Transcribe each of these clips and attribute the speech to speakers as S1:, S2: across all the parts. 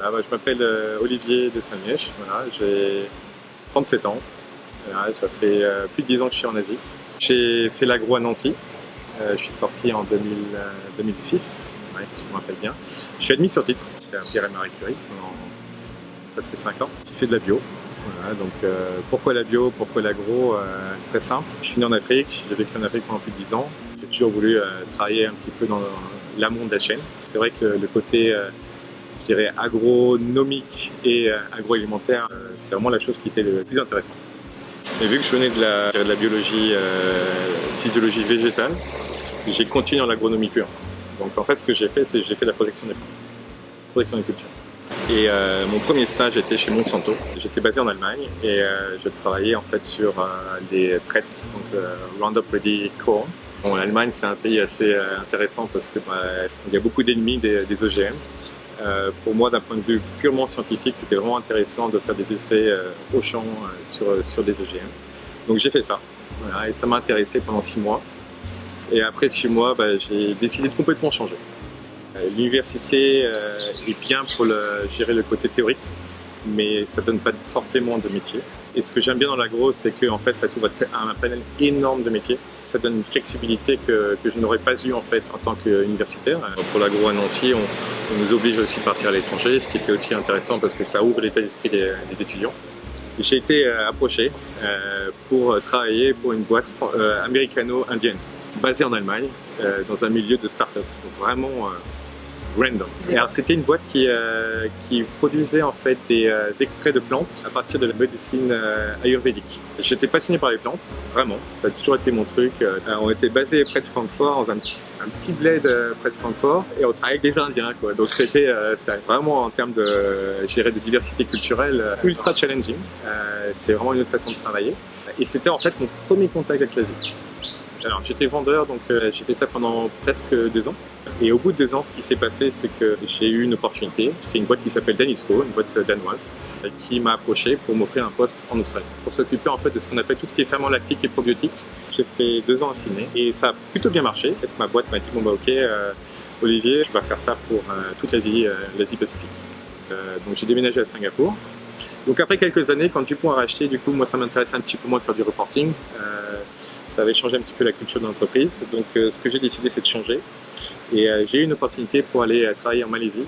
S1: Je m'appelle Olivier de Saint-Miech, voilà, j'ai 37 ans, voilà, ça fait plus de 10 ans que je suis en Asie. J'ai fait l'agro à Nancy, je suis sorti en 2006, ouais, si je me rappelle bien. Je suis admis sur titre, j'étais un Pierre et Marie Curie pendant presque 5 ans. J'ai fait de la bio. Voilà, donc pourquoi la bio, pourquoi l'agro? Très simple, je suis né en Afrique, j'ai vécu en Afrique pendant plus de 10 ans. J'ai toujours voulu travailler un petit peu dans l'amont de la chaîne. C'est vrai que le côté je dirais agronomique et agroalimentaire, c'est vraiment la chose qui était le plus intéressante. Et vu que je venais de la biologie, physiologie végétale, j'ai continué dans l'agronomie pure. Donc en fait ce que j'ai fait, c'est que j'ai fait la protection des plantes, protection des cultures. Et mon premier stage était chez Monsanto. J'étais basé en Allemagne et je travaillais en fait sur les traites, donc Roundup Ready Corn. Bon, l'Allemagne c'est un pays assez intéressant parce que il y a beaucoup d'ennemis des OGM. Pour moi, d'un point de vue purement scientifique, c'était vraiment intéressant de faire des essais au champ sur des OGM. Donc j'ai fait ça, voilà, et ça m'a intéressé pendant 6 mois. Et après 6 mois, j'ai décidé de complètement changer. L'université est bien pour gérer le côté théorique, mais ça ne donne pas forcément de métier. Et ce que j'aime bien dans l'agro, c'est qu'en fait, ça t'ouvre un panel énorme de métiers. Ça donne une flexibilité que je n'aurais pas eu en fait en tant qu'universitaire. Pour l'agro à Nancy, on nous oblige aussi de partir à l'étranger, ce qui était aussi intéressant parce que ça ouvre l'état d'esprit des étudiants. J'ai été approché pour travailler pour une boîte américano-indienne, basée en Allemagne, dans un milieu de start-up. Donc vraiment random. Alors c'était une boîte qui produisait en fait des extraits de plantes à partir de la médecine ayurvédique. J'étais passionné par les plantes, vraiment, ça a toujours été mon truc. On était basé près de Francfort, dans un petit bled près de Francfort, et on travaillait avec des Indiens, quoi. Donc c'était vraiment en termes de diversité culturelle ultra challenging. C'est vraiment une autre façon de travailler. Et c'était en fait mon premier contact avec l'Asie. Alors j'étais vendeur, donc j'ai fait ça pendant presque 2 ans. Et au bout de 2 ans, ce qui s'est passé, c'est que j'ai eu une opportunité. C'est une boîte qui s'appelle Danisco, une boîte danoise, qui m'a approché pour m'offrir un poste en Australie, pour s'occuper en fait de ce qu'on appelle tout ce qui est ferment lactique et probiotique. J'ai fait 2 ans à Sydney et ça a plutôt bien marché. En fait, ma boîte m'a dit bon ok, Olivier, je vais faire ça pour toute l'Asie Pacifique. Donc j'ai déménagé à Singapour. Donc après quelques années, quand Dupont a racheté, du coup moi ça m'intéressait un petit peu moins de faire du reporting. Ça avait changé un petit peu la culture de l'entreprise. Donc ce que j'ai décidé, c'est de changer. Et j'ai eu une opportunité pour aller travailler en Malaisie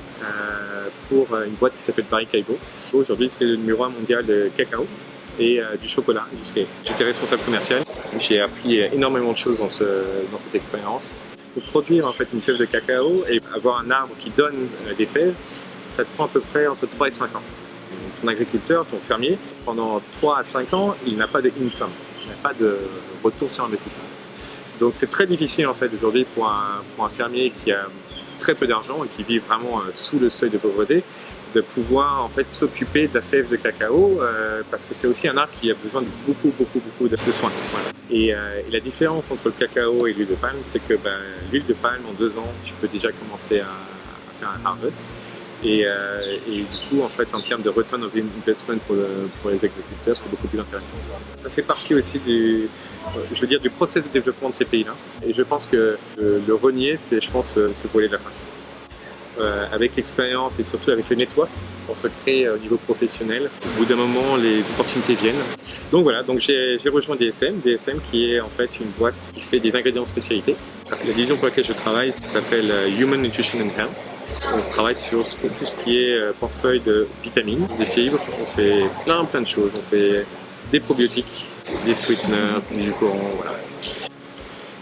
S1: pour une boîte qui s'appelle Barry Kaibo. Aujourd'hui, c'est le numéro 1 mondial de cacao et du chocolat industriel. J'étais responsable commercial. J'ai appris énormément de choses dans cette expérience. Pour produire en fait une fève de cacao et avoir un arbre qui donne des fèves, ça te prend à peu près entre 3 et 5 ans. Ton agriculteur, ton fermier, pendant 3 à 5 ans, il n'a pas de income. Il n'y a pas de retour sur investissement. Donc c'est très difficile en fait aujourd'hui pour un fermier qui a très peu d'argent et qui vit vraiment sous le seuil de pauvreté de pouvoir en fait s'occuper de la fève de cacao parce que c'est aussi un arbre qui a besoin de beaucoup de soins. Voilà. Et la différence entre le cacao et l'huile de palme, c'est que l'huile de palme en 2 ans, tu peux déjà commencer à faire un harvest. Et du coup, en fait, en termes de return of investment pour les agriculteurs, c'est beaucoup plus intéressant. Ça fait partie aussi du process de développement de ces pays-là. Et je pense que le renier, c'est, je pense, se voiler de la face. Avec l'expérience et surtout avec le network, on se crée au niveau professionnel. Au bout d'un moment, les opportunités viennent. Donc voilà, donc j'ai rejoint DSM qui est en fait une boîte qui fait des ingrédients de spécialité. La division pour laquelle je travaille s'appelle Human Nutrition and Health. On travaille sur tout ce qui est portefeuille de vitamines, des fibres. On fait plein de choses. On fait des probiotiques, des sweeteners, du courant, voilà.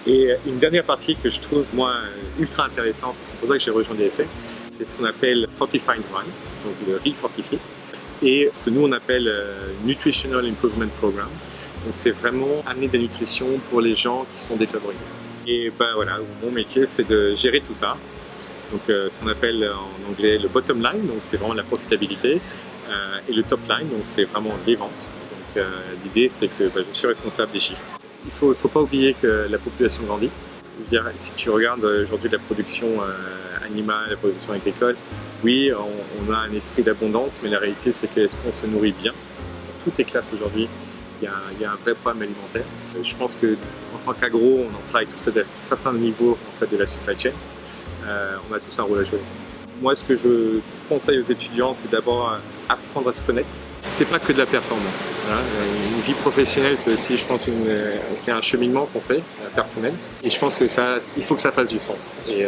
S1: Et une dernière partie que je trouve, moi, ultra intéressante, c'est pour ça que j'ai rejoint DSM, c'est ce qu'on appelle Fortified Rice, donc le riz fortifié, et ce que nous on appelle Nutritional Improvement Program. Donc c'est vraiment amener des nutritions pour les gens qui sont défavorisés. Et voilà, mon métier c'est de gérer tout ça. Donc ce qu'on appelle en anglais le bottom line, donc c'est vraiment la profitabilité, et le top line, donc c'est vraiment les ventes. Donc l'idée c'est que je suis responsable des chiffres. Il ne faut pas oublier que la population grandit. Je veux dire, si tu regardes aujourd'hui la production animale, la production agricole, oui, on a un esprit d'abondance, mais la réalité c'est que est-ce qu'on se nourrit bien? Dans toutes les classes aujourd'hui, il y a un vrai problème alimentaire. Je pense qu'en tant qu'agro, on en travaille tous à certains niveaux en fait, de la supply chain. On a tous un rôle à jouer. Moi, ce que je conseille aux étudiants, c'est d'abord apprendre à se connaître. C'est pas que de la performance. Voilà. Une vie professionnelle, c'est aussi, je pense, c'est un cheminement qu'on fait personnel. Et je pense que il faut que ça fasse du sens. Et